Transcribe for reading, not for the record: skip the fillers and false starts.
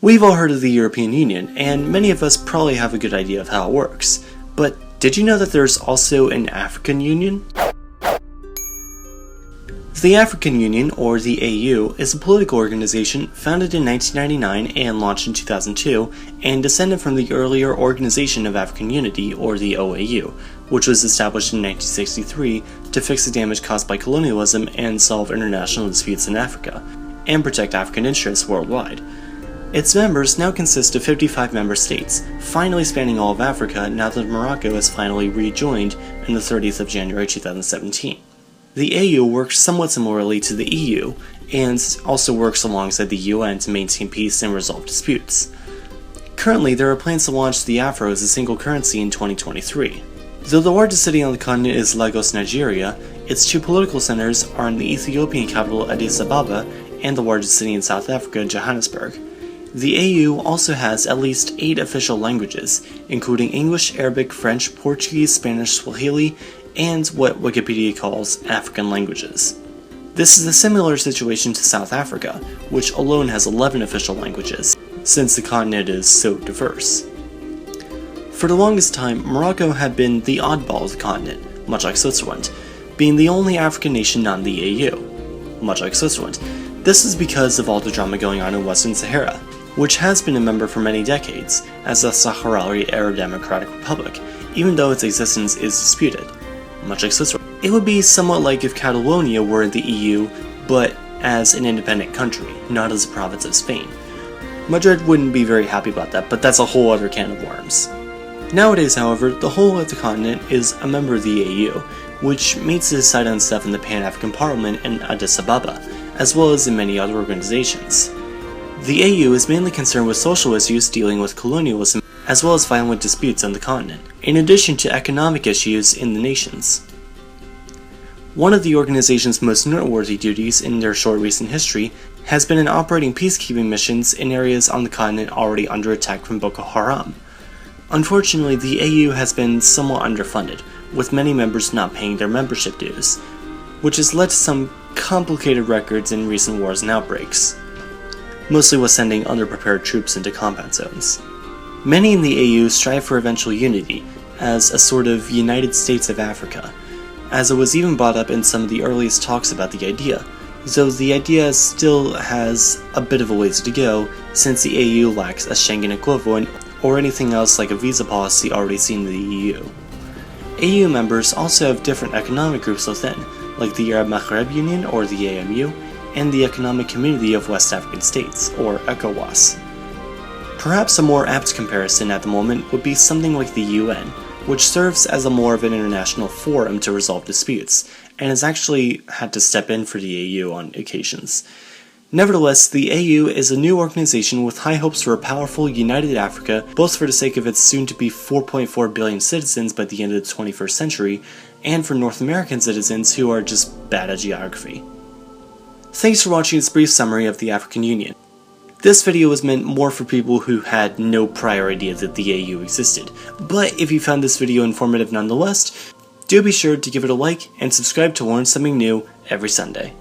We've all heard of the European Union, and many of us probably have a good idea of how it works. But did you know that there's also an African Union? The African Union, or the AU, is a political organization founded in 1999 and launched in 2002, and descended from the earlier Organization of African Unity, or the OAU, which was established in 1963 to fix the damage caused by colonialism and solve international disputes in Africa, and protect African interests worldwide. Its members now consist of 55 member states, finally spanning all of Africa now that Morocco has finally rejoined on the 30th of January 2017. The AU works somewhat similarly to the EU, and also works alongside the UN to maintain peace and resolve disputes. Currently, there are plans to launch the Afro as a single currency in 2023. Though the largest city on the continent is Lagos, Nigeria, its two political centers are in the Ethiopian capital Addis Ababa and the largest city in South Africa, Johannesburg. The AU also has at least 8 official languages, including English, Arabic, French, Portuguese, Spanish, Swahili, and what Wikipedia calls African languages. This is a similar situation to South Africa, which alone has 11 official languages, since the continent is so diverse. For the longest time, Morocco had been the oddball of the continent, much like Switzerland, being the only African nation not in the AU, much like Switzerland. This is because of all the drama going on in Western Sahara, which has been a member for many decades as the Sahrawi Arab Democratic Republic, even though its existence is disputed. Much like Switzerland. It would be somewhat like if Catalonia were in the EU, but as an independent country, not as a province of Spain. Madrid wouldn't be very happy about that, but that's a whole other can of worms. Nowadays, however, the whole of the continent is a member of the AU, which meets to decide on stuff in the Pan-African Parliament in Addis Ababa, as well as in many other organizations. The AU is mainly concerned with social issues dealing with colonialism, as well as violent disputes on the continent, in addition to economic issues in the nations. One of the organization's most noteworthy duties in their short recent history has been in operating peacekeeping missions in areas on the continent already under attack from Boko Haram. Unfortunately, the AU has been somewhat underfunded, with many members not paying their membership dues, which has led to some complicated records in recent wars and outbreaks, mostly with sending underprepared troops into combat zones. Many in the AU strive for eventual unity, as a sort of United States of Africa, as it was even brought up in some of the earliest talks about the idea, though the idea still has a bit of a ways to go since the AU lacks a Schengen equivalent or anything else like a visa policy already seen in the EU. AU members also have different economic groups within, like the Arab Maghreb Union or the AMU, and the Economic Community of West African States, or ECOWAS. Perhaps a more apt comparison at the moment would be something like the UN, which serves as a more of an international forum to resolve disputes, and has actually had to step in for the AU on occasions. Nevertheless, the AU is a new organization with high hopes for a powerful, united Africa, both for the sake of its soon-to-be 4.4 billion citizens by the end of the 21st century, and for North American citizens who are just bad at geography. Thanks for watching this brief summary of the African Union. This video was meant more for people who had no prior idea that the AU existed, but if you found this video informative nonetheless, do be sure to give it a like and subscribe to learn something new every Sunday.